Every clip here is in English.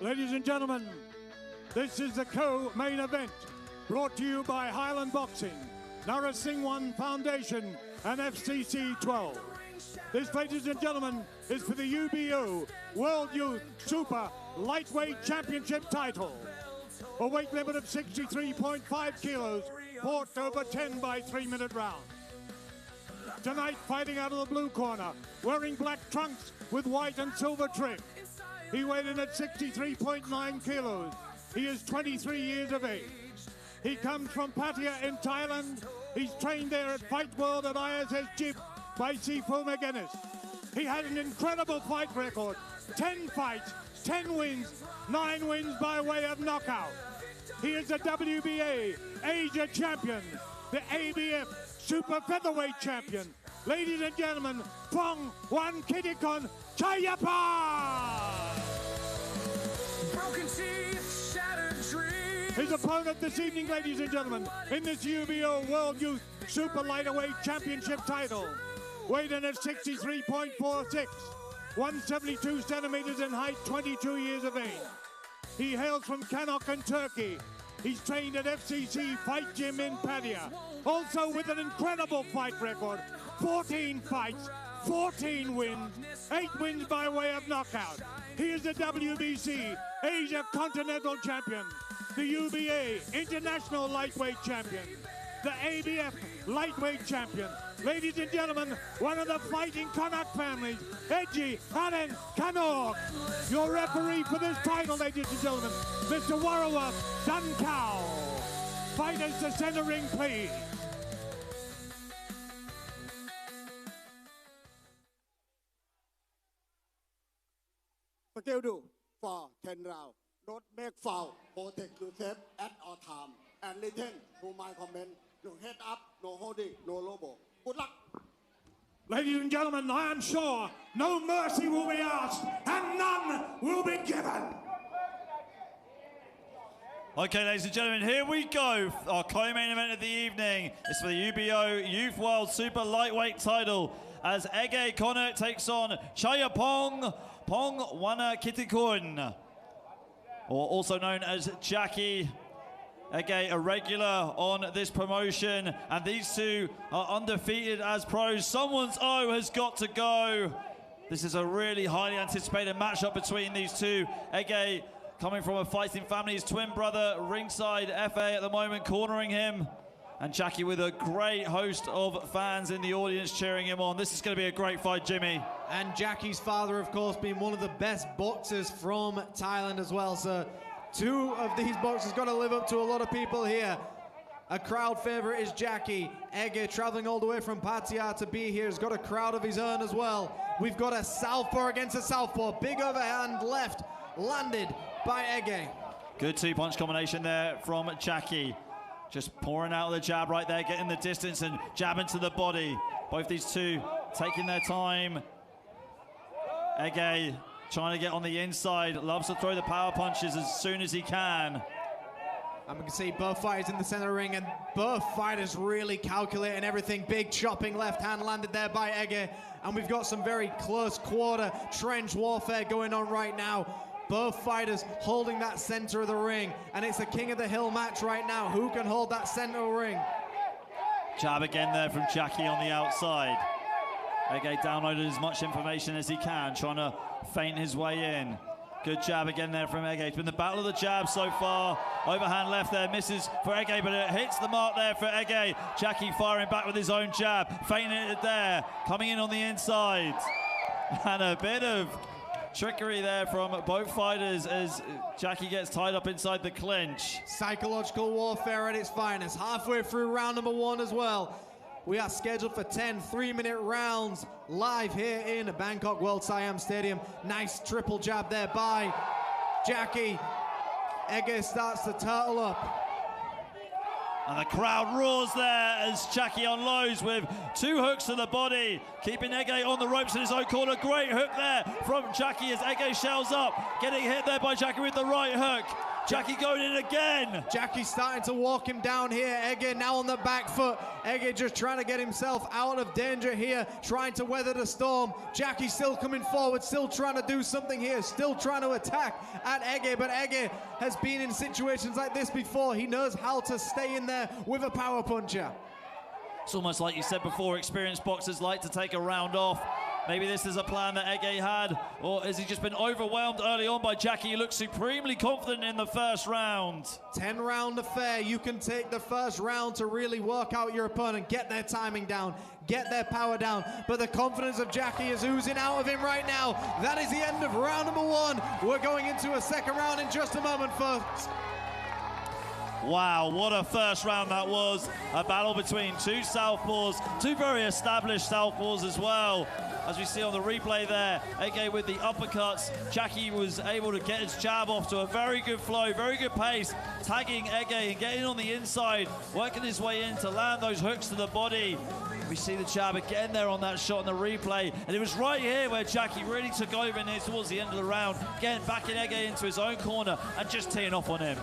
Ladies and gentlemen, this is the co-main event brought to you by Highland Boxing, Narasingwan Foundation, and FCC 12. This, ladies and gentlemen, is for the UBO World Youth Super Lightweight Championship title. A weight limit of 63.5 kilos, fought over 10 by 3-minute rounds. Tonight, fighting out of the blue corner, wearing black trunks with white and silver trim. He weighed in at 63.9 kilos. He is 23 years of age. He comes from Pattaya in Thailand. He's trained there at Fight World at ISS Gym by Sifu McGuinness. He had an incredible fight record. 10 fights, 10 wins, 9 wins by way of knockout. He is a WBA Asia champion, the ABF Super Featherweight champion. Ladies and gentlemen, Phongwankittikun, Chaiyapong! Broken teeth, shattered dreams. His opponent this evening, ladies and gentlemen, in this UBO World Youth Super Lightweight Championship title, weighed in at 63.46, 172 centimeters in height, 22 years of age. He hails from Konuk in Turkey. He's trained at FCC Fight Gym in Pattaya. Also with an incredible fight record, 14 fights, 14 wins, 8 wins by way of knockout. He is the WBC Asia Continental Champion, the UBA International Lightweight Champion, the ABF Lightweight Champion. Ladies and gentlemen, one of the fighting Konuk families, Ege Arin Konuk. Your referee for this title, ladies and gentlemen, Mr. Warawa Dunkau. Fighters to center ring, please. Skill do for 10 rounds. Don't make foul. Protect yourself at all time. And listen to my comment. No head up, no holding, no low blow. Good luck. Ladies and gentlemen, I am sure no mercy will be asked and none will be given. Okay, ladies and gentlemen, here we go. Our co-main event of the evening is for the UBO Youth World Super Lightweight title as Ege Arin Konuk takes on Chaiyapong Phongwankittikun, or also known as Jackie. Ege, a regular on this promotion, and these two are undefeated as pros. Someone's O has got to go. This is a really highly anticipated matchup between these two. Ege, coming from a fighting family, his twin brother ringside FA at the moment cornering him, and Jackie with a great host of fans in the audience cheering him on. This is going to be a great fight, Jimmy. And Jackie's father, of course, being one of the best boxers from Thailand as well, so two of these boxers got to live up to a lot of people here. A crowd favorite is Jackie. Ege, traveling all the way from Pattaya to be here, has got a crowd of his own as well. We've got a southpaw against a southpaw. Big overhand left landed by Ege. Good two-punch combination there from Jackie. Just pouring out the jab right there, getting the distance and jabbing to the body. Both these two taking their time. Ege trying to get on the inside, loves to throw the power punches as soon as he can. And we can see both fighters in the center ring, and both fighters really calculating everything. Big chopping left hand landed there by Ege, and we've got some very close quarter trench warfare going on right now. Both fighters holding that center of the ring, and it's a king of the hill match right now. Who can hold that center ring? Jab again there from Jackie on the outside. Ege downloaded as much information as he can, trying to feint his way in. Good jab again there from Ege. It's been the battle of the jab so far. Overhand left there, misses for Ege, but it hits the mark there for Ege. Jackie firing back with his own jab, feinting it there, coming in on the inside. And a bit of trickery there from both fighters as Jackie gets tied up inside the clinch. Psychological warfare at its finest. Halfway through round number 1 as well. We are scheduled for 10 3-minute rounds live here in Bangkok World Siam Stadium. Nice triple jab there by Jackie. Ege starts to turtle up. And the crowd roars there as Jackie unloads with 2 hooks to the body, keeping Ege on the ropes in his own corner. Great hook there from Jackie as Ege shells up, getting hit there by Jackie with the right hook. Jackie going in again. Jackie's starting to walk him down here. Ege now on the back foot. Ege just trying to get himself out of danger here, trying to weather the storm. Jackie still coming forward, still trying to do something here, still trying to attack at Ege, but Ege has been in situations like this before. He knows how to stay in there with a power puncher. It's almost like you said before, experienced boxers like to take a round off. Maybe this is a plan that Ege had, or has he just been overwhelmed early on by Jackie? He looks supremely confident in the first round. 10-round affair. You can take the first round to really work out your opponent, get their timing down, get their power down. But the confidence of Jackie is oozing out of him right now. That is the end of round number 1. We're going into a second round in just a moment, folks. Wow, what a first round that was. A battle between two southpaws, two very established southpaws as well. As we see on the replay there, Ege with the uppercuts. Jackie was able to get his jab off to a very good flow, very good pace, tagging Ege and getting on the inside, working his way in to land those hooks to the body. We see the jab again there on that shot in the replay. And it was right here where Jackie really took over in here towards the end of the round, getting back in Ege into his own corner and just teeing off on him.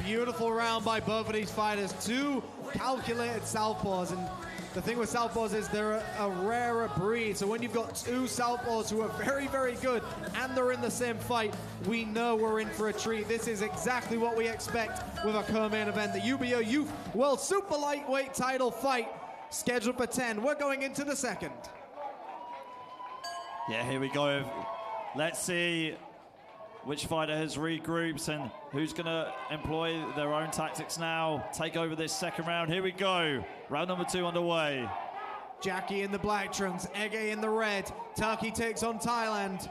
Beautiful round by both of these fighters. Two calculated southpaws, and the thing with southpaws is they're a rarer breed. So when you've got two southpaws who are very, very good and they're in the same fight, we know we're in for a treat. This is exactly what we expect with a co-main event. The UBO Youth World Super Lightweight title fight scheduled for 10. We're going into the second. Yeah, here we go. Let's see which fighter has regrouped and who's going to employ their own tactics now, take over this second round. Here we go. Round number 2 underway. Jackie in the black trunks, Ege in the red. Turkey takes on Thailand.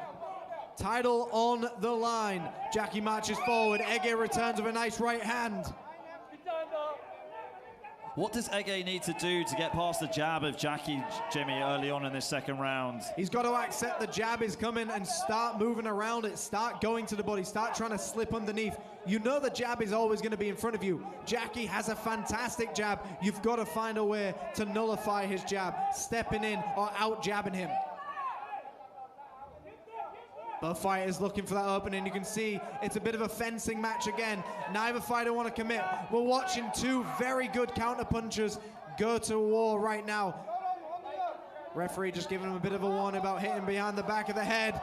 Title on the line. Jackie marches forward. Ege returns with a nice right hand. What does Ege need to do to get past the jab of Jackie, Jimmy, early on in this second round? He's got to accept the jab is coming and start moving around it, start going to the body, start trying to slip underneath. You know the jab is always going to be in front of you. Jackie has a fantastic jab. You've got to find a way to nullify his jab, stepping in or out jabbing him. Both fighters looking for that opening. You can see it's a bit of a fencing match again. Neither fighter want to commit. We're watching two very good counter punchers go to war right now. Referee just giving him a bit of a warning about hitting behind the back of the head.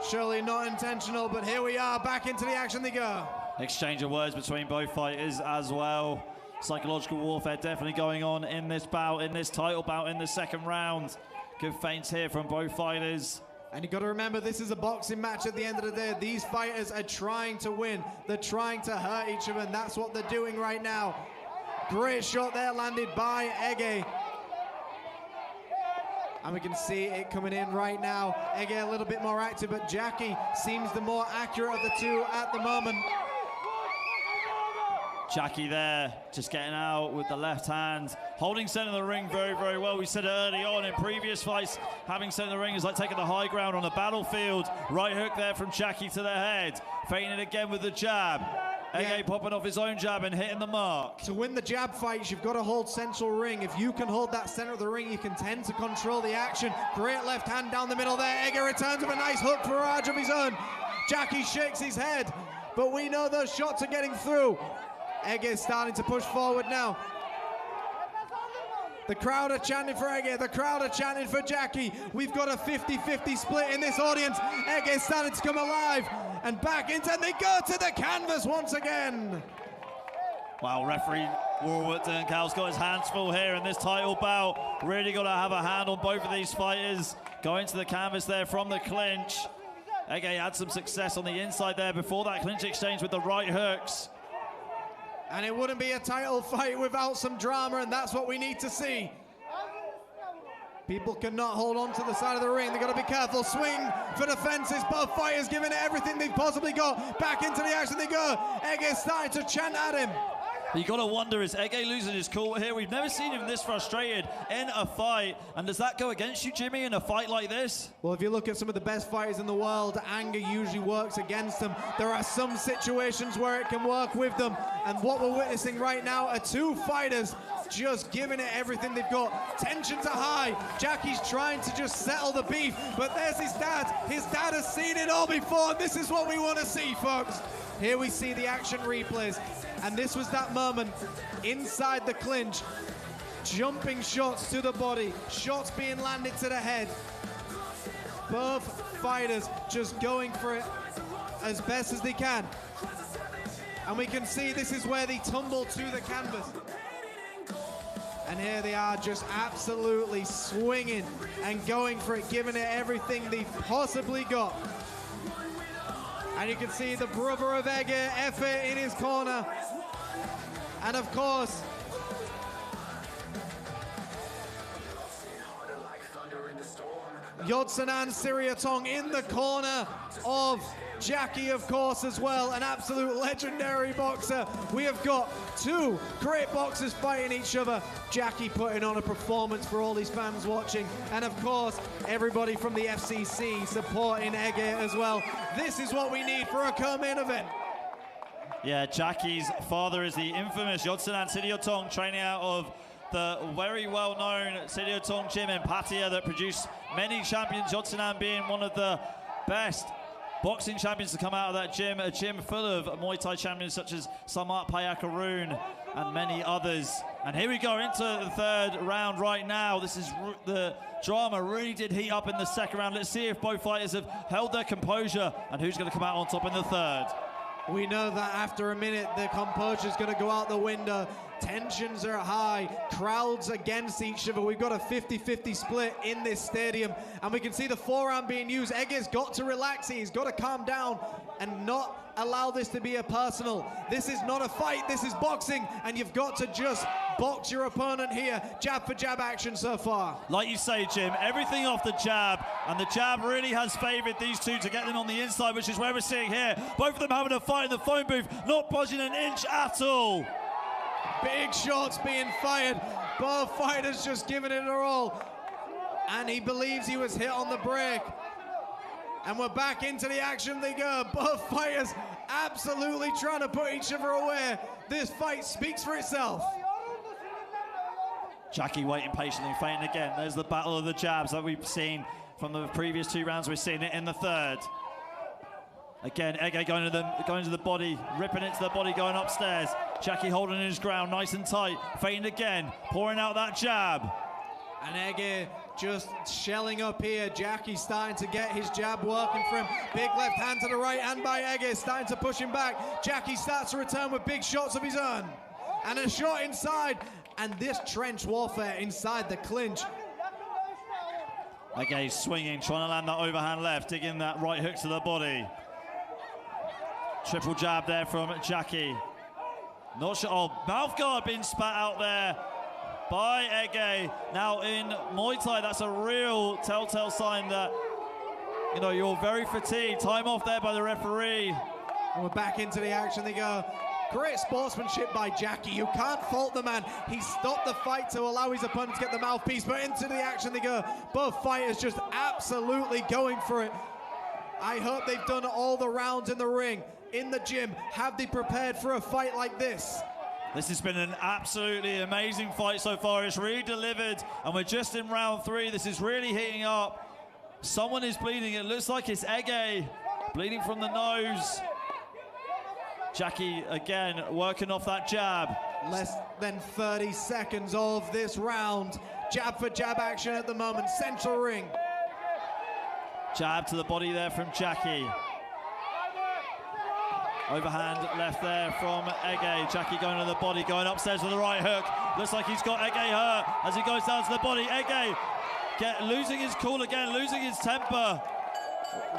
Surely not intentional, but here we are, back into the action they go. Exchange of words between both fighters as well. Psychological warfare definitely going on in this bout, in this title bout, in the second round. Good feints here from both fighters. And you've got to remember, this is a boxing match at the end of the day. These fighters are trying to win. They're trying to hurt each other, and that's what they're doing right now. Great shot there landed by Ege. And we can see it coming in right now. Ege a little bit more active, but Jackie seems the more accurate of the two at the moment. Jackie there, just getting out with the left hand, holding center of the ring very, very well. We said it early on in previous fights, having center of the ring is like taking the high ground on the battlefield. Right hook there from Jackie to the head, feinting it again with the jab. Ege popping off his own jab and hitting the mark. To win the jab fights, you've got to hold central ring. If you can hold that center of the ring, you can tend to control the action. Great left hand down the middle there. Ege returns with a nice hook barrage of his own. Jackie shakes his head, but we know those shots are getting through. Ege is starting to push forward now. The crowd are chanting for Ege. The crowd are chanting for Jackie. We've got a 50-50 split in this audience. Ege is starting to come alive. And back into, and they go to the canvas once again. Wow, referee Warwick Cal's got his hands full here in this title bout. Really got to have a hand on both of these fighters. Going to the canvas there from the clinch. Ege had some success on the inside there before that clinch exchange with the right hooks. And it wouldn't be a title fight without some drama, and that's what we need to see. People cannot hold on to the side of the ring. They've got to be careful. Swing for the fences. Both fighters giving it everything they've possibly got. Back into the action they go. Ege starting to chant at him. You got to wonder, is Ege losing his cool here? We've never seen him this frustrated in a fight. And does that go against you, Jimmy, in a fight like this? Well, if you look at some of the best fighters in the world, anger usually works against them. There are some situations where it can work with them. And what we're witnessing right now are two fighters just giving it everything they've got. Tensions are high. Jackie's trying to just settle the beef. But there's his dad. His dad has seen it all before. And this is what we want to see, folks. Here we see the action replays, and this was that moment inside the clinch. Jumping shots to the body, shots being landed to the head. Both fighters just going for it as best as they can. And we can see this is where they tumble to the canvas. And here they are just absolutely swinging and going for it, giving it everything they've possibly got. And you can see the brother of Ege, Efe, in his corner. And of course, Yodsanan Siriatong in the corner of Jackie, of course, as well. An absolute legendary boxer. We have got two great boxers fighting each other. Jackie putting on a performance for all these fans watching. And of course, everybody from the FCC supporting Ege as well. This is what we need for a co-main event. Yeah, Jackie's father is the infamous Yodsanan Siriatong, training out of the very well-known Siriatong gym in Pattaya that produced many champions, Yodsanan being one of the best boxing champions to come out of that gym, a gym full of Muay Thai champions such as Samat Payakarun and many others. And here we go into the third round right now. This is the drama really did heat up in the second round. Let's see if both fighters have held their composure and who's going to come out on top in the third. We know that after a minute, the composure is going to go out the window. Tensions are high, crowds against each other. We've got a 50-50 split in this stadium, and we can see the forearm being used. Ege's got to relax here. He's got to calm down and not allow this to be a personal. This is not a fight, this is boxing, and you've got to just box your opponent here. Jab for jab action so far. Like you say, Jim, everything off the jab, and the jab really has favored these two to get them on the inside, which is where we're seeing here. Both of them having a fight in the phone booth, not budging an inch at all. Big shots being fired. Both fighters just giving it their all. And he believes he was hit on the break. And we're back into the action they go. Both fighters absolutely trying to put each other away. This fight speaks for itself. Jackie waiting patiently, fighting again. There's the battle of the jabs that we've seen from the previous two rounds. We're seeing it in the third. Again, Ege going to the body, ripping it to the body, going upstairs. Jackie holding his ground nice and tight, feinting again, pouring out that jab. And Ege just shelling up here. Jackie starting to get his jab working for him. Big left hand to the right hand by Ege, starting to push him back. Jackie starts to return with big shots of his own. And a shot inside. And this trench warfare inside the clinch. Ege swinging, trying to land that overhand left, digging that right hook to the body. Triple jab there from Jackie. Not sure. Oh, mouth guard being spat out there by Ege. Now in Muay Thai, that's a real telltale sign that, you know, you're very fatigued. Time off there by the referee. And we're back into the action they go. Great sportsmanship by Jackie. You can't fault the man. He stopped the fight to allow his opponent to get the mouthpiece, but into the action they go. Both fighters just absolutely going for it. I hope they've done all the rounds in the ring, in the gym. Have they prepared for a fight like this? This has been an absolutely amazing fight so far. It's really delivered, and we're just in round three. This is really heating up. Someone is bleeding. It looks like it's Ege, bleeding from the nose. Jackie, again, working off that jab. Less than 30 seconds of this round. Jab for jab action at the moment, central ring. Jab to the body there from Jackie. Overhand left there from Ege. Jackie going to the body, going upstairs with the right hook. Looks like he's got Ege hurt as he goes down to the body. Ege losing his cool again, losing his temper.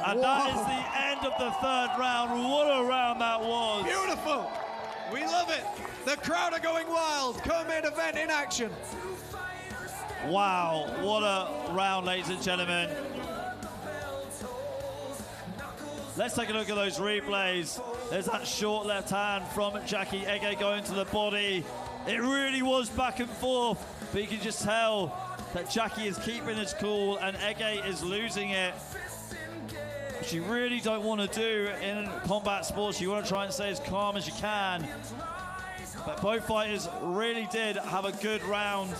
And that is the end of the third round. What a round that was. Beautiful. We love it. The crowd are going wild. Co-main event in action. Wow, what a round, ladies and gentlemen. Let's take a look at those replays. There's that short left hand from Jackie. Ege going to the body. It really was back and forth, but you can just tell that Jackie is keeping his cool and Ege is losing it. Which you really don't want to do in combat sports. You want to try and stay as calm as you can. But both fighters really did have a good round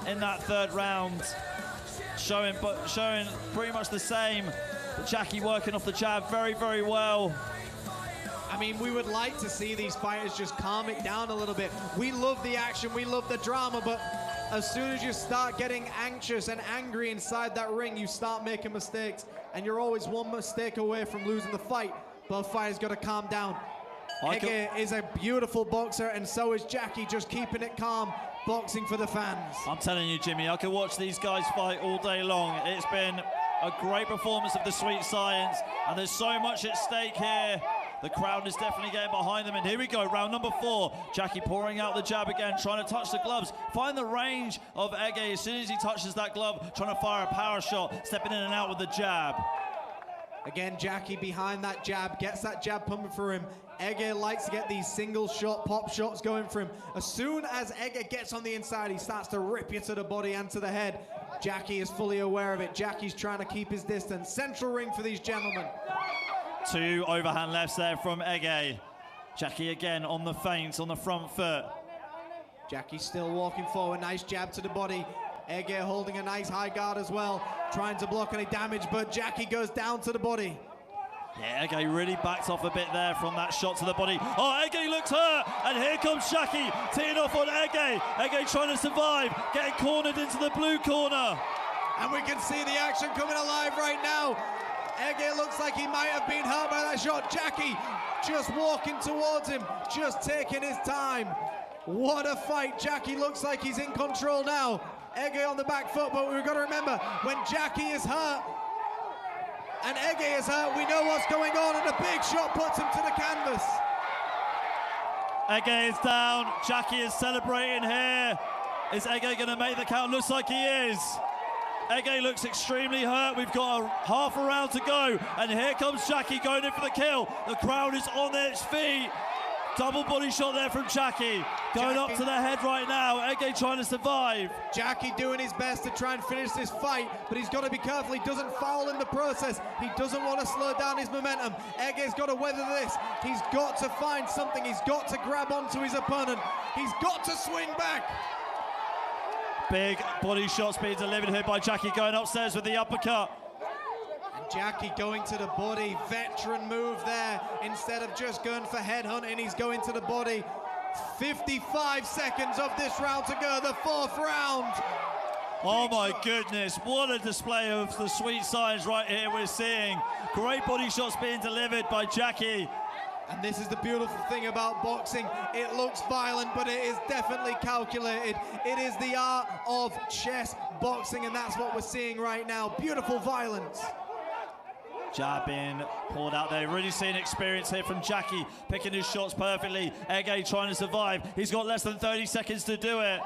in that third round, showing pretty much the same. But Jackie working off the jab very, very well. I mean, we would like to see these fighters just calm it down a little bit. We love the action, we love the drama, but as soon as you start getting anxious and angry inside that ring, you start making mistakes, and you're always one mistake away from losing the fight. Both fighters got to calm down. Ege is a beautiful boxer, and so is Jackie, just keeping it calm, boxing for the fans. I'm telling you, Jimmy, I could watch these guys fight all day long. It's been a great performance of the Sweet Science, and there's so much at stake here. The crowd is definitely getting behind them, and here we go, round number 4. Jackie pouring out the jab again, trying to touch the gloves, find the range of Ege. As soon as he touches that glove, trying to fire a power shot, stepping in and out with the jab. Again, Jackie behind that jab, gets that jab pumping for him. Ege likes to get these single shot, pop shots going for him. As soon as Ege gets on the inside, he starts to rip you to the body and to the head. Jackie is fully aware of it. Jackie's trying to keep his distance. Central ring for these gentlemen. 2 overhand lefts there from Ege. Jackie again on the feint, on the front foot. Jackie still walking forward, nice jab to the body. Ege holding a nice high guard as well, trying to block any damage, but Jackie goes down to the body. Yeah, Ege really backs off a bit there from that shot to the body. Oh, Ege looks hurt, and here comes Jackie, teeing off on Ege. Ege trying to survive, getting cornered into the blue corner. And we can see the action coming alive right now. Ege looks like he might have been hurt by that shot. Jackie just walking towards him, just taking his time. What a fight. Jackie looks like he's in control now. Ege on the back foot, but we've got to remember, when Jackie is hurt and Ege is hurt, we know what's going on, and a big shot puts him to the canvas. Ege is down. Jackie is celebrating here. Is Ege going to make the count? Looks like he is. Ege looks extremely hurt. We've got a half a round to go, and here comes Jackie going in for the kill. The crowd is on its feet. Double body shot there from Jackie. Going up to the head right now. Ege trying to survive. Jackie doing his best to try and finish this fight, but he's got to be careful he doesn't foul in the process. He doesn't want to slow down his momentum. Ege's got to weather this. He's got to find something. He's got to grab onto his opponent. He's got to swing back. Big body shots being delivered here by Jackie, going upstairs with the uppercut. And Jackie going to the body, veteran move there. Instead of just going for headhunting, he's going to the body. 55 seconds of this round to go, the 4th round. Oh my goodness, what a display of the Sweet Science right here we're seeing. Great body shots being delivered by Jackie. And this is the beautiful thing about boxing. It looks violent, but it is definitely calculated. It is the art of chess boxing, and that's what we're seeing right now. Beautiful violence. Jab being pulled out there. Really seeing experience here from Jackie, picking his shots perfectly. Ege trying to survive. He's got less than 30 seconds to do it.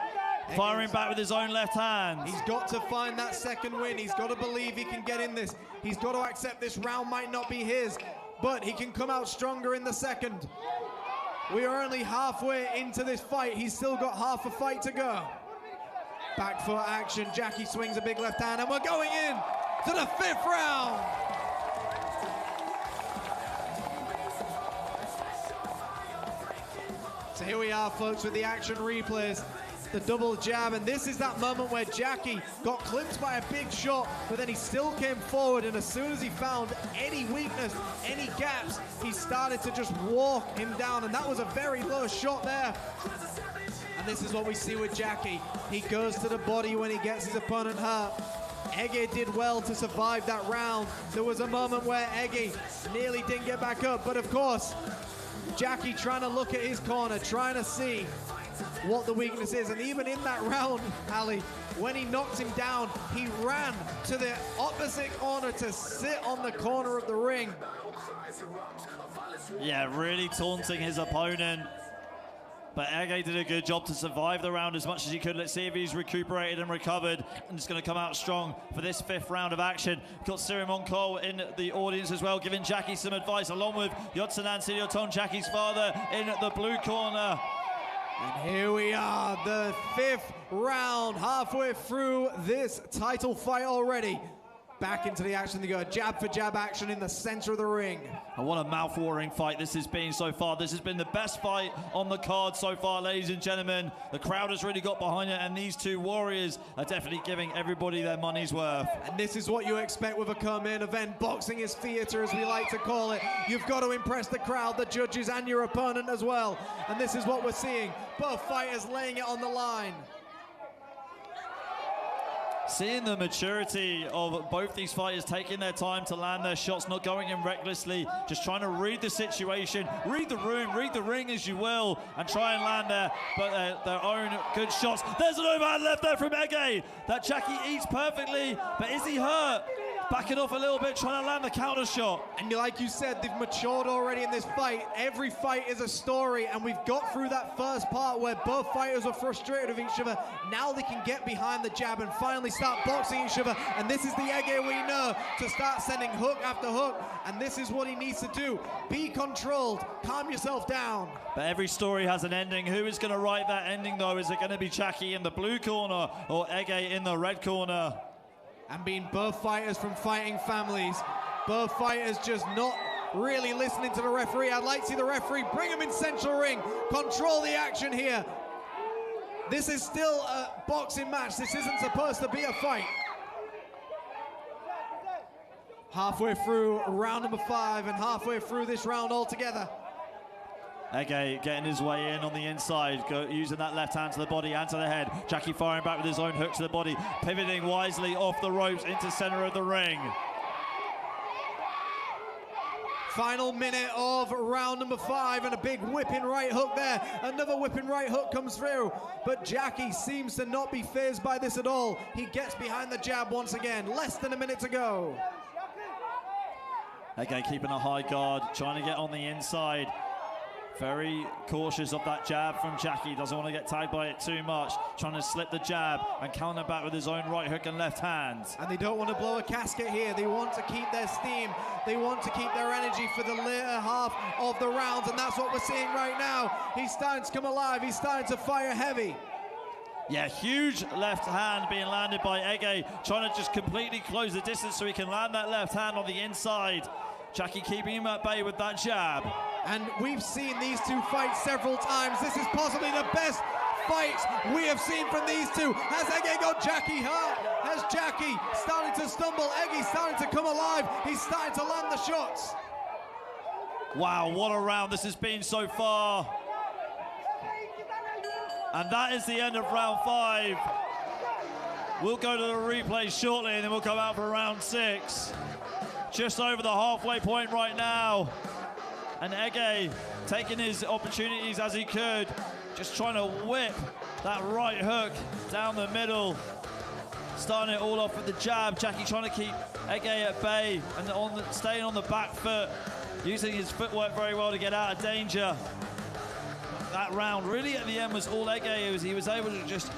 Firing back with his own left hand. He's got to find that second win. He's got to believe he can get in this. He's got to accept this round might not be his, but he can come out stronger in the second. We are only halfway into this fight. He's still got half a fight to go. Back foot action. Jackie swings a big left hand, and we're going in to the 5th round. So here we are, folks, with the action replays. The double jab, and this is that moment where Jackie got clipped by a big shot, but then he still came forward, and as soon as he found any weakness, any gaps, he started to just walk him down, and that was a very low shot there. And this is what we see with Jackie. He goes to the body when he gets his opponent hurt. Ege did well to survive that round. There was a moment where Ege nearly didn't get back up, but of course, Jackie trying to look at his corner, trying to see what the weakness is. And even in that round, Ali, when he knocked him down, he ran to the opposite corner to sit on the corner of the ring. Yeah, really taunting his opponent. But Ege did a good job to survive the round as much as he could. Let's see if he's recuperated and recovered and is going to come out strong for this 5th round of action. We've got Siam in the audience as well, giving Jackie some advice, along with Yotsunan Sidioton, Jackie's father, in the blue corner. And here we are, the 5th round, halfway through this title fight already. Back into the action they go. Jab for jab action in the center of the ring. And what a mouth-watering fight this has been so far. This has been the best fight on the card so far, ladies and gentlemen. The crowd has really got behind it, and these two warriors are definitely giving everybody their money's worth. And this is what you expect with a co-main event. Boxing is theater, as we like to call it. You've got to impress the crowd, the judges, and your opponent as well. And this is what we're seeing. Both fighters laying it on the line. Seeing the maturity of both these fighters, taking their time to land their shots, not going in recklessly, just trying to read the situation, read the room, read the ring as you will, and try and land their own good shots. There's an overhand left there from Ege. That Jackie eats perfectly, but is he hurt? Backing off a little bit, trying to land the counter shot. And like you said, they've matured already in this fight. Every fight is a story, and we've got through that first part where both fighters were frustrated with each other. Now they can get behind the jab and finally start boxing each other. And this is the Ege we know, to start sending hook after hook. And this is what he needs to do. Be controlled, calm yourself down. But every story has an ending. Who is going to write that ending, though? Is it going to be Jackie in the blue corner or Ege in the red corner? And being both fighters from fighting families, both fighters just not really listening to the referee. I'd like to see the referee bring him in central ring, control the action here. This is still a boxing match. This isn't supposed to be a fight. Halfway through round number 5 and halfway through this round altogether. Ege getting his way in on the inside, using that left hand to the body and to the head. Jackie firing back with his own hook to the body, pivoting wisely off the ropes into center of the ring. Final minute of round number 5 and a big whipping right hook there. Another whipping right hook comes through, but Jackie seems to not be fazed by this at all. He gets behind the jab once again. Less than a minute to go. Ege keeping a high guard, trying to get on the inside. Very cautious of that jab from Jackie. Doesn't want to get tagged by it too much. Trying to slip the jab and counter back with his own right hook and left hand. And they don't want to blow a casket here. They want to keep their steam. They want to keep their energy for the later half of the rounds. And that's what we're seeing right now. He's starting to come alive. He's starting to fire heavy. Yeah, huge left hand being landed by Ege. Trying to just completely close the distance so he can land that left hand on the inside. Jackie keeping him at bay with that jab. And we've seen these two fight several times. This is possibly the best fight we have seen from these two. Has Ege got Jackie hurt? Has Jackie starting to stumble? Ege starting to come alive. He's starting to land the shots. Wow, what a round this has been so far. And that is the end of round 5. We'll go to the replay shortly and then we'll come out for round 6. Just over the halfway point right now. And Ege taking his opportunities as he could, just trying to whip that right hook down the middle. Starting it all off with the jab. Jackie trying to keep Ege at bay and staying on the back foot, using his footwork very well to get out of danger. That round really at the end was all Ege. He was able to just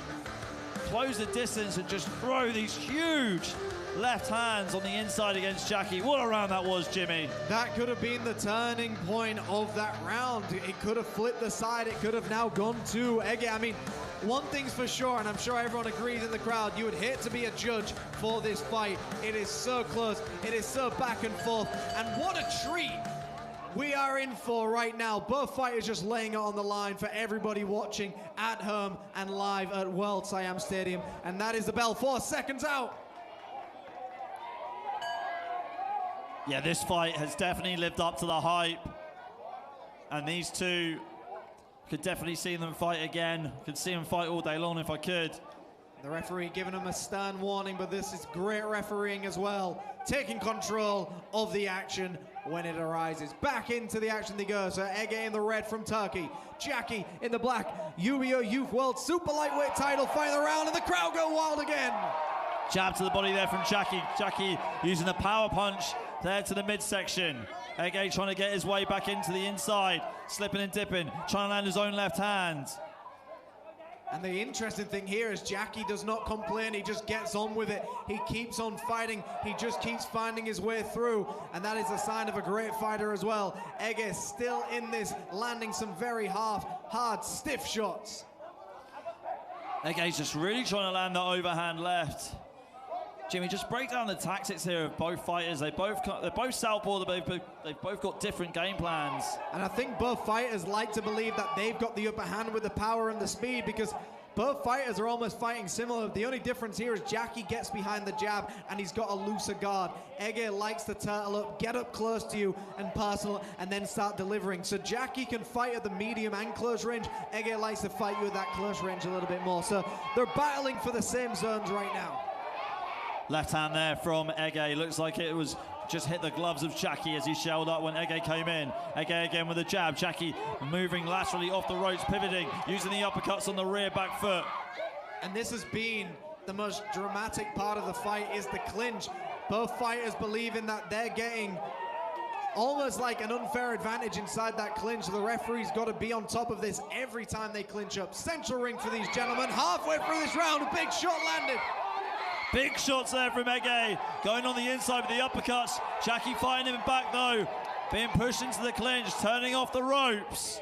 close the distance and just throw these huge left hands on the inside against Jackie. What a round that was, Jimmy. That could have been the turning point of that round. It could have flipped the side. It could have now gone to Ege. I mean, one thing's for sure, and I'm sure everyone agrees in the crowd, you would hate to be a judge for this fight. It is so close. It is so back and forth. And what a treat we are in for right now. Both fighters just laying it on the line for everybody watching at home and live at World Siam Stadium. And that is the bell. 4 seconds out. Yeah, this fight has definitely lived up to the hype. And these two, could definitely see them fight again. Could see them fight all day long if I could. The referee giving him a stern warning, but this is great refereeing as well. Taking control of the action when it arises. Back into the action they go. So Ege in the red from Turkey. Jackie in the black. UBO Youth World Super Lightweight title fight around, and the crowd go wild again. Jab to the body there from Jackie. Jackie using the power punch there to the midsection. Ege trying to get his way back into the inside. Slipping and dipping. Trying to land his own left hand. And the interesting thing here is Jackie does not complain. He just gets on with it. He keeps on fighting. He just keeps finding his way through. And that is a sign of a great fighter as well. Ege still in this, landing some very hard, stiff shots. Ege's just really trying to land that overhand left. Jimmy, just break down the tactics here of both fighters. They're both southpaw, they've both got different game plans. And I think both fighters like to believe that they've got the upper hand with the power and the speed, because both fighters are almost fighting similar. The only difference here is Jackie gets behind the jab and he's got a looser guard. Ege likes to turtle up, get up close to you and parcel, and then start delivering. So Jackie can fight at the medium and close range. Ege likes to fight you at that close range a little bit more. So they're battling for the same zones right now. Left hand there from Ege. Looks like it was just hit the gloves of Jackie as he shelled up when Ege came in. Ege again with a jab. Jackie moving laterally off the ropes, pivoting, using the uppercuts on the rear back foot. And this has been the most dramatic part of the fight, is the clinch. Both fighters believing that they're getting almost like an unfair advantage inside that clinch. The referee's got to be on top of this every time they clinch up. Central ring for these gentlemen. Halfway through this round, a big shot landed. Big shots there from Ege, going on the inside with the uppercuts. Jackie fighting him back though, being pushed into the clinch, turning off the ropes.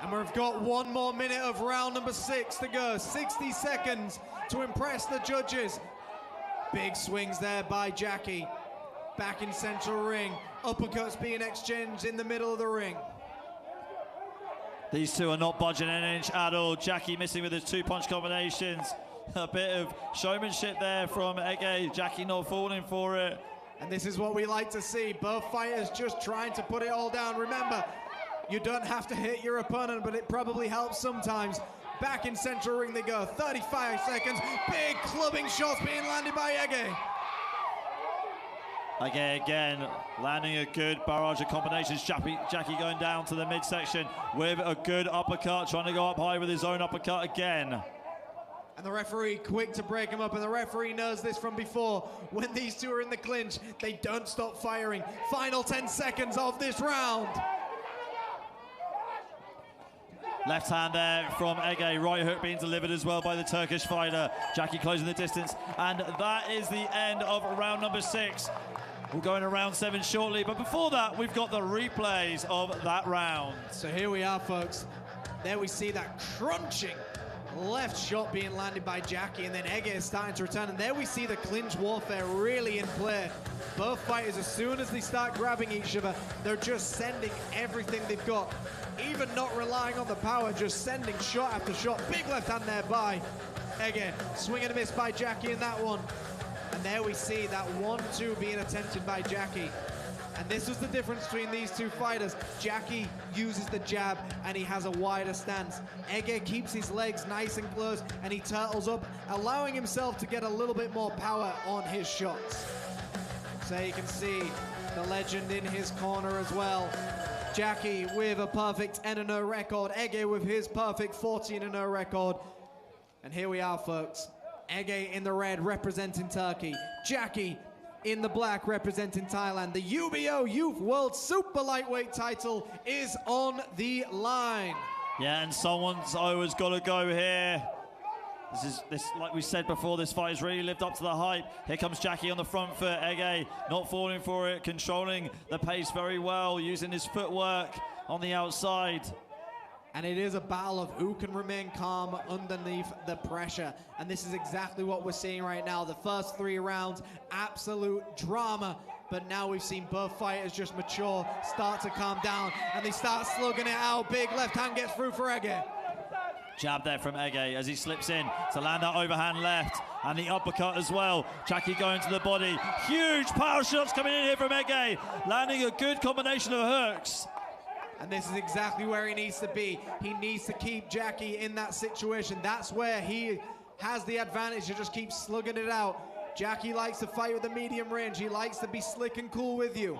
And we've got 1 more minute of round number 6 to go. 60 seconds to impress the judges. Big swings there by Jackie. Back in central ring. Uppercuts being exchanged in the middle of the ring. These two are not budging an inch at all. Jackie missing with his 2-punch combinations. A bit of showmanship there from Ege. Jackie not falling for it. And this is what we like to see. Both fighters just trying to put it all down. Remember, you don't have to hit your opponent, but it probably helps sometimes. Back in central ring they go. 35 seconds. Big clubbing shots being landed by Ege. Ege again landing a good barrage of combinations. Jackie going down to the midsection with a good uppercut, trying to go up high with his own uppercut again. And the referee quick to break him up, and the referee knows this from before. When these two are in the clinch, they don't stop firing. Final 10 seconds of this round. Left hand there from Ege, right hook being delivered as well by the Turkish fighter. Jackie closing the distance, and that is the end of round number 6. We'll go into round 7 shortly, but before that, we've got the replays of that round. So here we are, folks. There we see that crunching left shot being landed by Jackie, and then Ege is starting to return, and there we see the clinch warfare really in play. Both fighters, as soon as they start grabbing each other, they're just sending everything they've got, even not relying on the power, just sending shot after shot. Big left hand there by Ege. Swing and a miss by Jackie in that one. And there we see that 1-2 being attempted by Jackie. And this was the difference between these two fighters. Jackie uses the jab and he has a wider stance. Ege keeps his legs nice and close and he turtles up, allowing himself to get a little bit more power on his shots. So you can see the legend in his corner as well. Jackie with a perfect 10-0 record. Ege with his perfect 14-0 record. And here we are, folks. Ege in the red representing Turkey. Jackie in the black representing Thailand. The UBO Youth World Super Lightweight title is on the line. Yeah, and someone's always got to go here. This, like we said before, this fight has really lived up to the hype. Here comes Jackie on the front foot. Ege not falling for it, controlling the pace very well, using his footwork on the outside. And it is a battle of who can remain calm underneath the pressure. And this is exactly what we're seeing right now. The first 3 rounds, absolute drama. But now we've seen both fighters just mature, start to calm down, and they start slugging it out. Big left hand gets through for Ege. Jab there from Ege as he slips in to land that overhand left. And the uppercut as well. Jackie going to the body. Huge power shots coming in here from Ege. Landing a good combination of hooks. And this is exactly where he needs to be. He needs to keep Jackie in that situation. That's where he has the advantage to just keep slugging it out. Jackie likes to fight with the medium range. He likes to be slick and cool with you.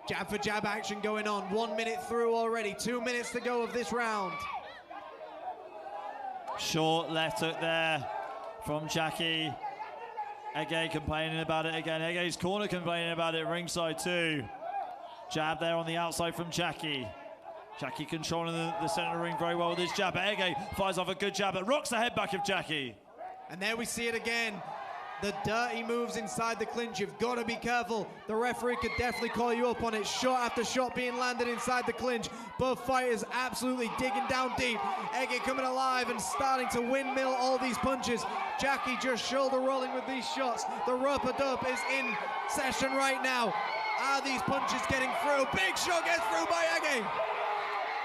Jab for jab action going on. 1 minute through already. 2 minutes to go of this round. Short left hook there from Jackie. Ege complaining about it again. Ege's corner complaining about it ringside too. Jab there on the outside from Jackie. Jackie controlling the center of the ring very well with his jab. Ege fires off a good jab that rocks the head back of Jackie. And there we see it again. the dirty moves inside the clinch. You've got to be careful. The referee could definitely call you up on it. Shot after shot being landed inside the clinch. Both fighters absolutely digging down deep. Ege coming alive and starting to windmill all these punches. Jackie just shoulder rolling with these shots. The rope-a-dope is in session right now. Are these punches getting through? Big shot gets through by Ege.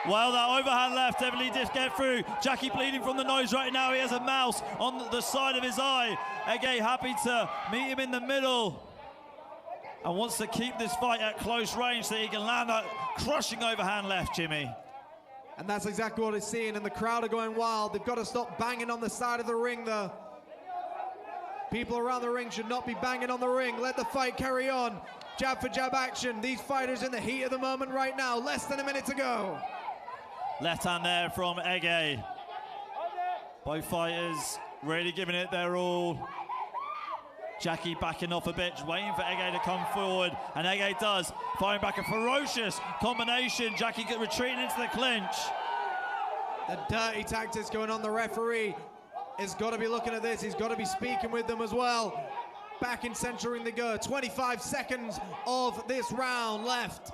Well, that overhand left definitely did get through. Jackie bleeding from the nose right now. He has a mouse on the side of his eye. Ege happy to meet him in the middle and wants to keep this fight at close range so he can land that crushing overhand left, Jimmy. And that's exactly what he's seeing, and the crowd are going wild. They've got to stop banging on the side of the ring, though. People around the ring should not be banging on the ring. Let the fight carry on. Jab for jab action. These fighters in the heat of the moment right now. Less than a minute to go. Left hand there from Ege. Both fighters really giving it their all. Jackie backing off a bit, just waiting for Ege to come forward, and Ege does, firing back a ferocious combination. Jackie retreating into the clinch. The dirty tactics going on. The referee has got to be looking at this. He's got to be speaking with them as well. Back in central ring they go. 25 seconds of this round left.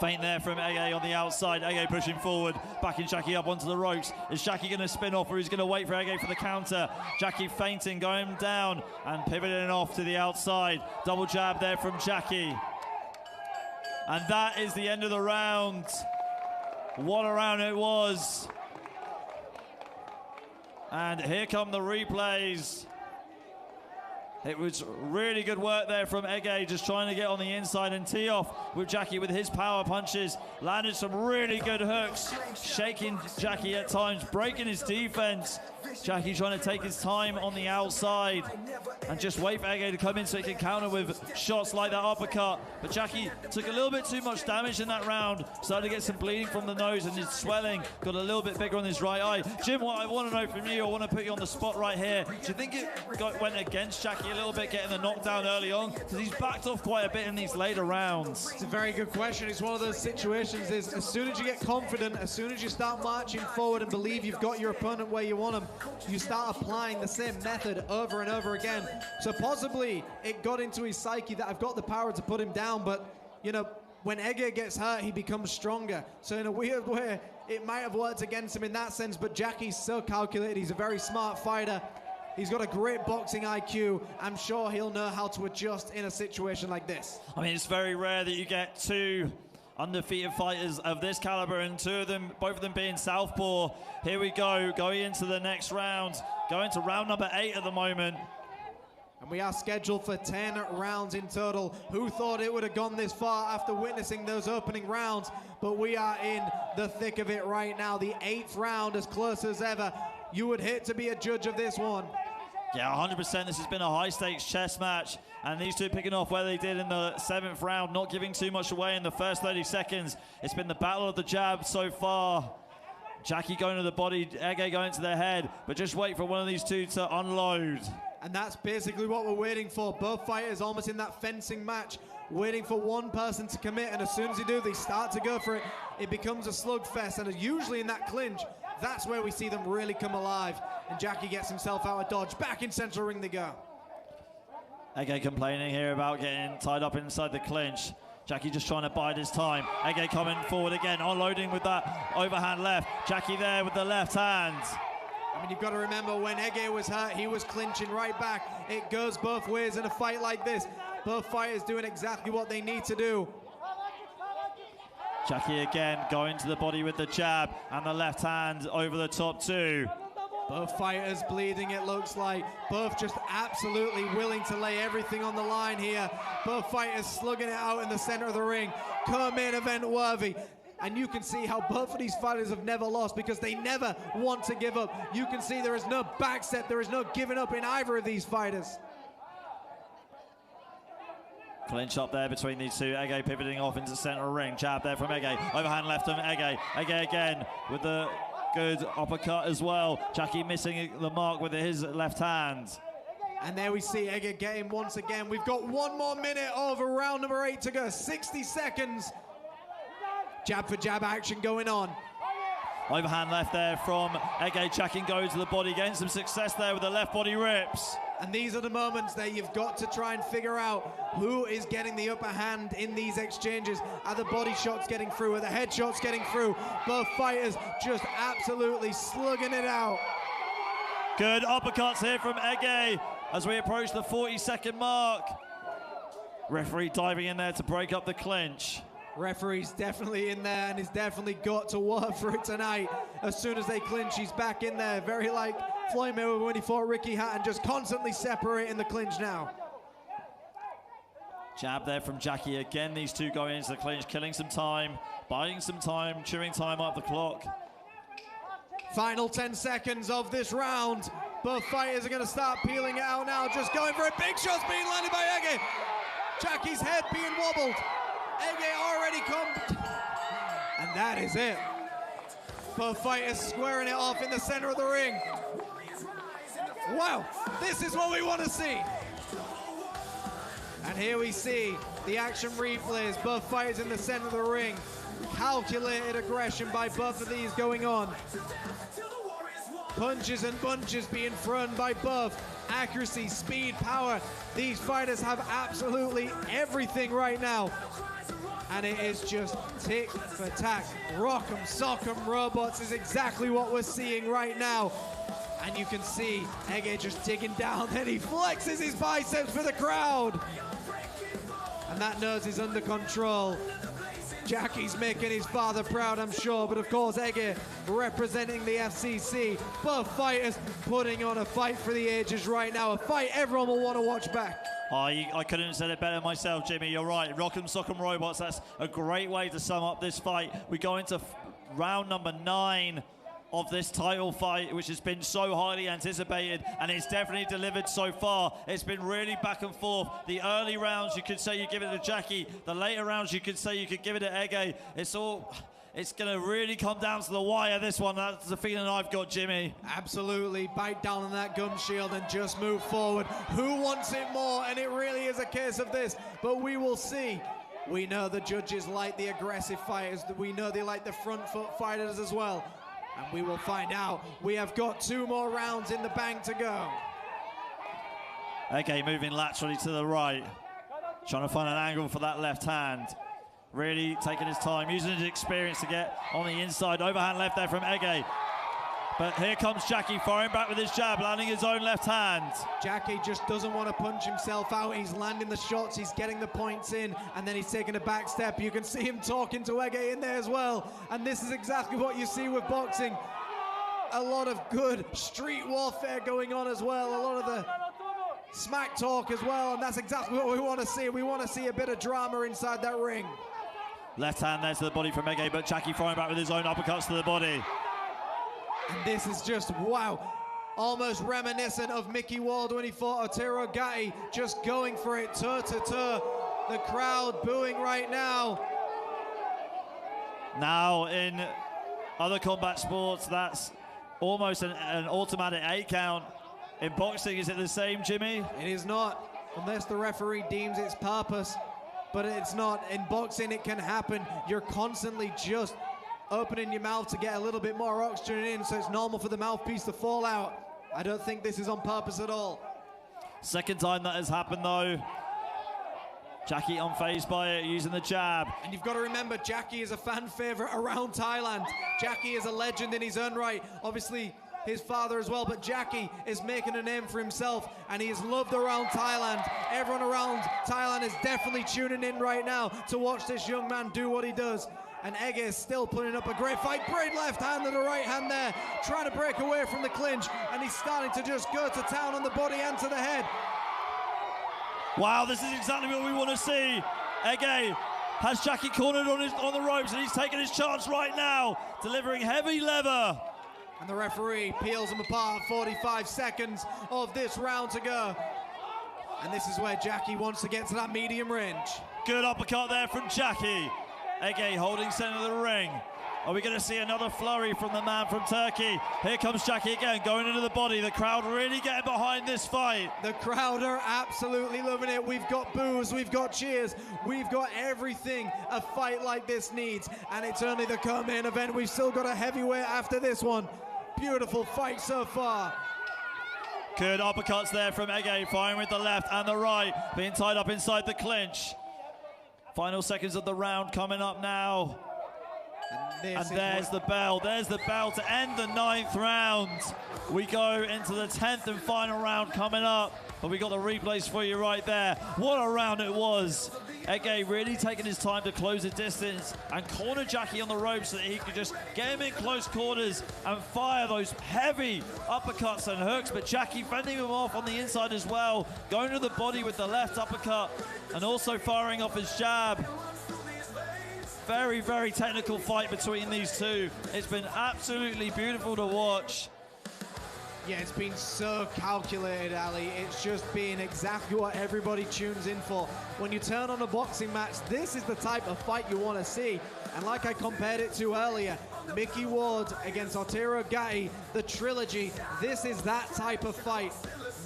Feint there from Ege on the outside. Ege pushing forward, backing Jackie up onto the ropes. Is Jackie going to spin off, or is he going to wait for Ege for the counter? Jackie feinting, going down and pivoting off to the outside. Double jab there from Jackie. And that is the end of the round. What a round it was. And here come the replays. It was really good work there from Ege, just trying to get on the inside and tee off with Jackie with his power punches. Landed some really good hooks, shaking Jackie at times, breaking his defense. Jackie trying to take his time on the outside and just wait for Ege to come in so he can counter with shots like that uppercut. But Jackie took a little bit too much damage in that round, started to get some bleeding from the nose, and his swelling got a little bit bigger on his right eye. Jim, what I want to know from you, I want to put you on the spot right here. Do you think it went against Jackie a little bit, getting the knockdown early on? Because he's backed off quite a bit in these later rounds. It's a very good question. It's one of those situations is as soon as you get confident, as soon as you start marching forward and believe you've got your opponent where you want him, you start applying the same method over and over again. So possibly it got into his psyche that I've got the power to put him down, but you know, when Ege gets hurt, he becomes stronger. So in a weird way, it might have worked against him in that sense, but Jackie's so calculated. He's a very smart fighter. He's got a great boxing IQ. I'm sure he'll know how to adjust in a situation like this. I mean, it's very rare that you get two undefeated fighters of this caliber, and both of them being southpaw. Here we go, going into the next round, going to round number 8 at the moment. And we are scheduled for 10 rounds in total. Who thought it would have gone this far after witnessing those opening rounds? But we are in the thick of it right now. The 8th round, as close as ever. You would hate to be a judge of this one. Yeah, 100%. This has been a high-stakes chess match, and these two picking off where they did in the 7th round, not giving too much away in the first 30 seconds. It's been the battle of the jab so far. Jackie going to the body, Ege going to the head, but just wait for one of these two to unload. And that's basically what we're waiting for. Both fighters almost in that fencing match, waiting for one person to commit, and as soon as they do, they start to go for it. It becomes a slugfest, and usually in that clinch, that's where we see them really come alive. And Jackie gets himself out of dodge. Back in central ring they go. Ege complaining here about getting tied up inside the clinch. Jackie just trying to bide his time. Ege coming forward again, unloading with that overhand left. Jackie there with the left hand. I mean, you've got to remember when Ege was hurt, he was clinching right back. It goes both ways in a fight like this. Both fighters doing exactly what they need to do. Jackie again going to the body with the jab and the left hand over the top too. Both fighters bleeding, it looks like. Both just absolutely willing to lay everything on the line here. Both fighters slugging it out in the center of the ring. Co-main event worthy. And you can see how both of these fighters have never lost because they never want to give up. You can see there is no backstep, there is no giving up in either of these fighters. Clinch up there between these two. Ege pivoting off into center ring. Jab there from Ege. Overhand left from Ege. Ege again with the good uppercut as well. Jackie missing the mark with his left hand. And there we see Ege getting once again. We've got one more minute of round number 8 to go. 60 seconds. Jab for jab action going on. Overhand left there from Ege. Jackie goes to the body, getting some success there with the left body rips. And these are the moments that you've got to try and figure out who is getting the upper hand in these exchanges. Are the body shots getting through? Are the head shots getting through? Both fighters just absolutely slugging it out. Good uppercuts here from Ege as we approach the 40-second mark. Referee diving in there to break up the clinch. Referee's definitely in there and he's definitely got to work for it tonight. As soon as they clinch, he's back in there. Very like Floyd Mayweather when he fought Ricky Hatton, just constantly separating the clinch now. Jab there from Jackie again. These two going into the clinch, killing some time, buying some time, chewing time up the clock. Final 10 seconds of this round. Both fighters are going to start peeling it out now. Just going for it. Big shots being landed by Ege. Jackie's head being wobbled. Ege already come. And that is it. Both fighters squaring it off in the center of the ring. Wow, this is what we want to see. And here we see the action replays. Both fighters in the center of the ring. Calculated aggression by both of these going on. Punches and bunches being thrown by both. Accuracy, speed, power. These fighters have absolutely everything right now. And it is just tick for tack. Rock'em, sock'em robots is exactly what we're seeing right now. And you can see Ege just digging down. Then he flexes his biceps for the crowd. And that nose is under control. Jackie's making his father proud, I'm sure. But of course, Ege representing the FCC. Both fighters putting on a fight for the ages right now. A fight everyone will want to watch back. I couldn't have said it better myself, Jimmy. You're right. Rock'em Sock'em Robots. That's a great way to sum up this fight. We go into round number 9 of this title fight, which has been so highly anticipated, and it's definitely delivered so far. It's been really back and forth. The early rounds, you could say you give it to Jackie. The later rounds, you could say you could give it to Ege. It's going to really come down to the wire, this one. That's the feeling I've got, Jimmy. Absolutely. Bite down on that gum shield and just move forward. Who wants it more? And it really is a case of this, but we will see. We know the judges like the aggressive fighters. We know they like the front foot fighters as well. And we will find out. We have got 2 more rounds in the bank to go. Ege moving laterally to the right. Trying to find an angle for that left hand. Really taking his time, using his experience to get on the inside. Overhand left there from Ege. But here comes Jackie firing back with his jab, landing his own left hand. Jackie just doesn't want to punch himself out. He's landing the shots, he's getting the points in, and then he's taking a back step. You can see him talking to Ege in there as well. And this is exactly what you see with boxing. A lot of good street warfare going on as well. A lot of the smack talk as well, and that's exactly what we want to see. We want to see a bit of drama inside that ring. Left hand there to the body from Ege, but Jackie firing back with his own uppercuts to the body. And this is just, wow, almost reminiscent of Mickey Ward when he fought Otero Gatti, just going for it toe-to-toe. The crowd booing right now. Now, in other combat sports, that's almost an automatic 8 count. In boxing, is it the same, Jimmy? It is not, unless the referee deems its purpose. But it's not. In boxing, it can happen. You're constantly just opening your mouth to get a little bit more oxygen in, so it's normal for the mouthpiece to fall out. I don't think this is on purpose at all. Second time that has happened, though. Jackie unfazed by it, using the jab. And you've got to remember, Jackie is a fan favorite around Thailand. Jackie is a legend in his own right. Obviously, his father as well, but Jackie is making a name for himself, and he is loved around Thailand. Everyone around Thailand is definitely tuning in right now to watch this young man do what he does. And Ege is still putting up a great fight. Great left hand and a right hand there, trying to break away from the clinch, and he's starting to just go to town on the body and to the head. Wow, this is exactly what we want to see. Ege has Jackie cornered on the ropes, and he's taking his chance right now, delivering heavy leather. And the referee peels them apart. 45 seconds of this round to go. And this is where Jackie wants to get to that medium range. Good uppercut there from Jackie. Ege holding center of the ring. Are we going to see another flurry from the man from Turkey? Here comes Jackie again, going into the body. The crowd really getting behind this fight. The crowd are absolutely loving it. We've got boos, we've got cheers, we've got everything a fight like this needs. And it's only the co-main event. We've still got a heavyweight after this one. Beautiful fight so far. Good uppercuts there from Ege, firing with the left and the right, being tied up inside the clinch. Final seconds of the round coming up now. And there's the bell. There's the bell to end the 9th round. We go into the 10th and final round coming up. But we got the replays for you right there. What a round it was. Ege really taking his time to close the distance and corner Jackie on the ropes so that he could just get him in close quarters and fire those heavy uppercuts and hooks. But Jackie fending him off on the inside as well, going to the body with the left uppercut and also firing off his jab. Very, very technical fight between these two. It's been absolutely beautiful to watch. Yeah, it's been so calculated, Ali. It's just been exactly what everybody tunes in for. When you turn on a boxing match, this is the type of fight you want to see. And like I compared it to earlier, Mickey Ward against Otero Gatti, the trilogy, this is that type of fight.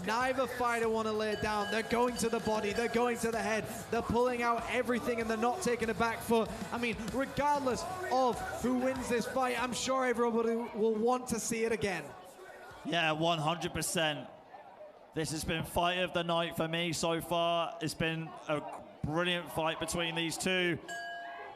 Neither fighter want to lay it down. They're going to the body, they're going to the head, they're pulling out everything and they're not taking a back foot. I mean, regardless of who wins this fight, I'm sure everybody will want to see it again. Yeah, 100%. This has been fight of the night for me so far. It's been a brilliant fight between these two.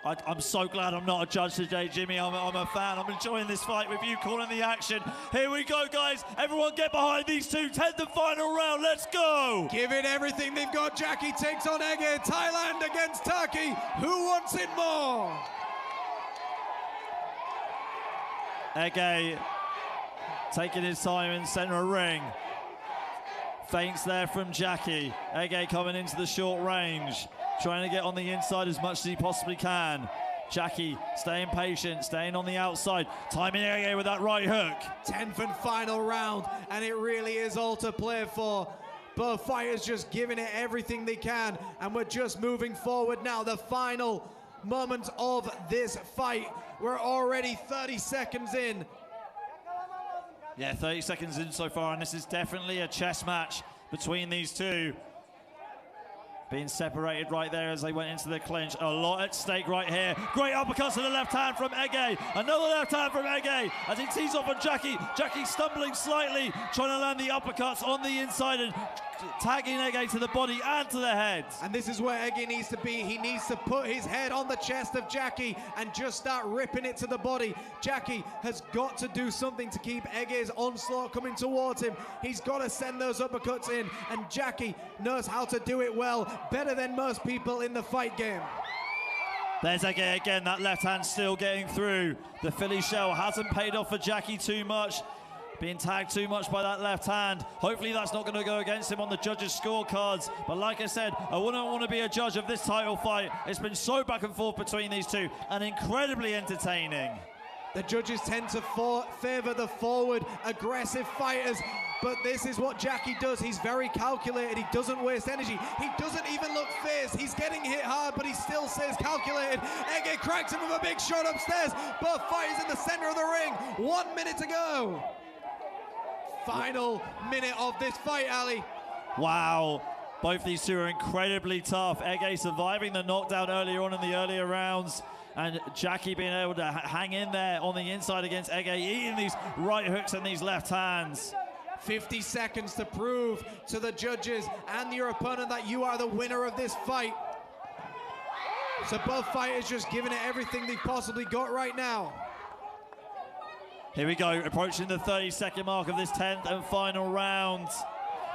I'm so glad I'm not a judge today, Jimmy. I'm a fan. I'm enjoying this fight with you, calling the action. Here we go, guys. Everyone get behind these two. 10th and final round. Let's go. Give it everything they've got. Jackie takes on Ege. Thailand against Turkey. Who wants it more? Ege taking his time in center of ring. Feints there from Jackie. Ege coming into the short range, trying to get on the inside as much as he possibly can. Jackie staying patient, staying on the outside, timing Ege with that right hook. 10th and final round, and it really is all to play for. Both fighters just giving it everything they can, and we're just moving forward now. The final moment of this fight. We're already 30 seconds in. Yeah, 30 seconds in so far, and this is definitely a chess match between these two. Being separated right there as they went into the clinch. A lot at stake right here. Great uppercuts to the left hand from Ege. Another left hand from Ege as he tees off on Jackie. Jackie stumbling slightly, trying to land the uppercuts on the inside and tagging Ege to the body and to the head. And this is where Ege needs to be. He needs to put his head on the chest of Jackie and just start ripping it to the body. Jackie has got to do something to keep Ege's onslaught coming towards him. He's got to send those uppercuts in, and Jackie knows how to do it well, better than most people in the fight game. There's Ege again, that left hand still getting through. The Philly shell hasn't paid off for Jackie too much. Being tagged too much by that left hand. Hopefully that's not going to go against him on the judges' scorecards. But like I said, I wouldn't want to be a judge of this title fight. It's been so back and forth between these two and incredibly entertaining. The judges tend to favor the forward, aggressive fighters. But this is what Jackie does. He's very calculated. He doesn't waste energy. He doesn't even look fierce. He's getting hit hard, but he still stays calculated. Ege cracks him with a big shot upstairs. Both fighters in the center of the ring. 1 minute to go. Final minute of this fight, Ali. Wow. Both these two are incredibly tough. Ege surviving the knockdown earlier on in the earlier rounds, and Jackie being able to hang in there on the inside against Ege, eating these right hooks and these left hands. 50 seconds to prove to the judges and your opponent that you are the winner of this fight. So both fighters just giving it everything they've possibly got right now. Here we go, approaching the 30-second mark of this 10th and final round.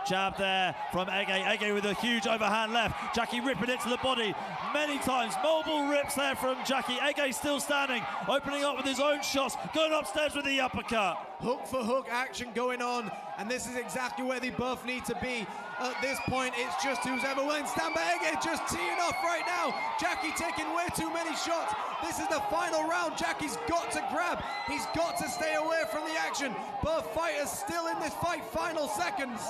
Jab there from Ege. Ege with a huge overhand left. Jackie ripping it to the body many times. Multiple rips there from Jackie. Ege still standing, opening up with his own shots, going upstairs with the uppercut. Hook for hook action going on, and this is exactly where they both need to be. At this point, it's just who's ever willing. Stand by Ege, just teeing off right now. Jackie taking way too many shots. This is the final round. Jackie's got to grab. He's got to stay away from the action. Both fighters still in this fight, final seconds.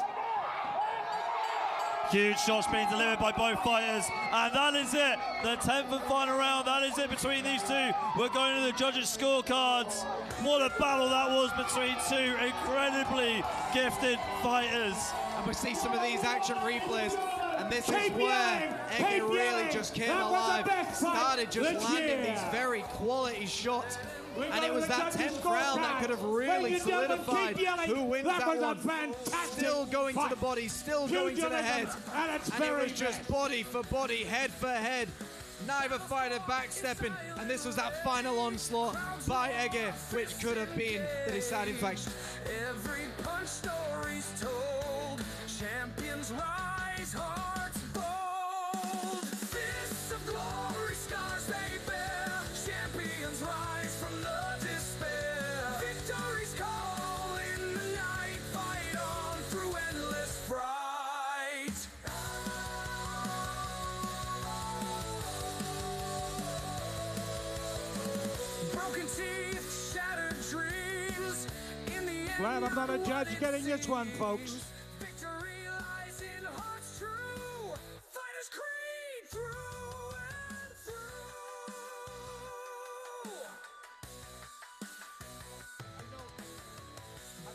Huge shots being delivered by both fighters, and that is it. The 10th and final round, that is it between these two. We're going to the judges' scorecards. What a battle that was between two incredibly gifted fighters. And we see some of these action replays. And this Keep is where yelling, Ege keep really yelling. just came That was the alive, best fight started just this landing year. these very quality shots. We And go it to was the that judges' 10th round that scorecard. could have really Ladies and gentlemen, solidified keep yelling. who wins That that was a one. fantastic Still going to fight. the body, still going to the head. And it's And it very was just best. body for body, head for head. Neither fighter backstepping, and this was that final onslaught by Ege, which could have been the deciding factor. Every punch story's told. Champions rise, hearts bold. Fists of glory, scars they bear. Champions rise from the despair. Victory's call in the night. Fight on through endless fright. Broken teeth, shattered dreams. In the end, Glad I'm not a judge getting this one, folks. victory lies in hearts true. Fighters creed through and through.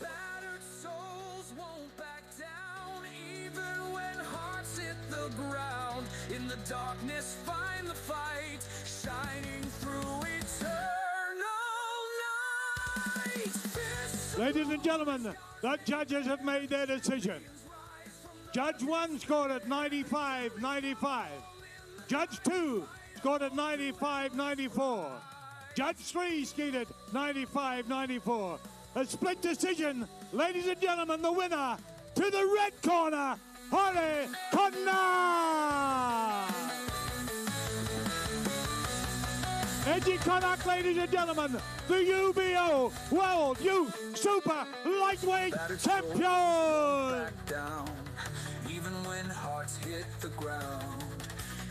Battered souls won't back down, even when hearts hit the ground. In the darkness, find the fight, shining through eternal night. Fists Ladies and gentlemen, the judges have made their decision. Judge 1 scored at 95-95. Judge 2 scored at 95-94. Judge 3 skated 95-94. A split decision. Ladies and gentlemen, the winner to the red corner, Ege Konuk. Ege Konuk, ladies and gentlemen, the UBO World Youth Super Lightweight Champion. back down, even when hearts hit the ground.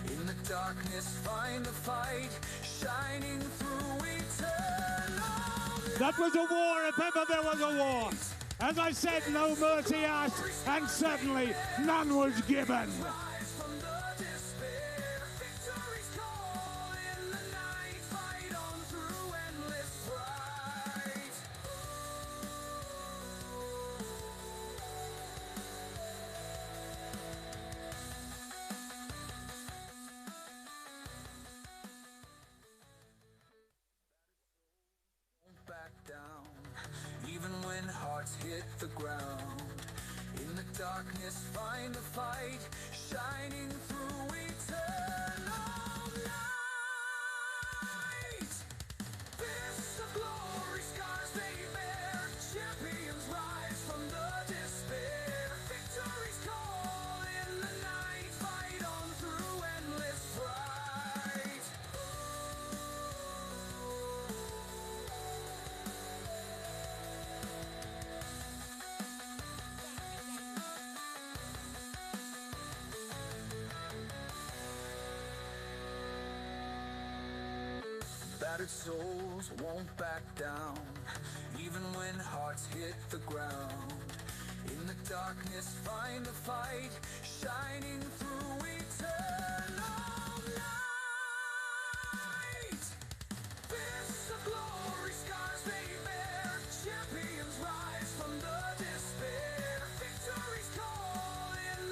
In the darkness, find the fight, shining through eternal. That was a war if ever there was a war. As I said, no mercy asked, and certainly none was given. Rise from the despair. Victory's call in the night. Fight on through endless fright. Won't back down, even when hearts hit the ground. In the darkness, find the fight, shining through eternal night. Fists of glory, scars they bear. Champions rise from the despair. Victory's call in the night. Fight on through endless fright. Battered souls won't back down, even when hearts hit the ground. In the darkness, find the fight, shining through eternity.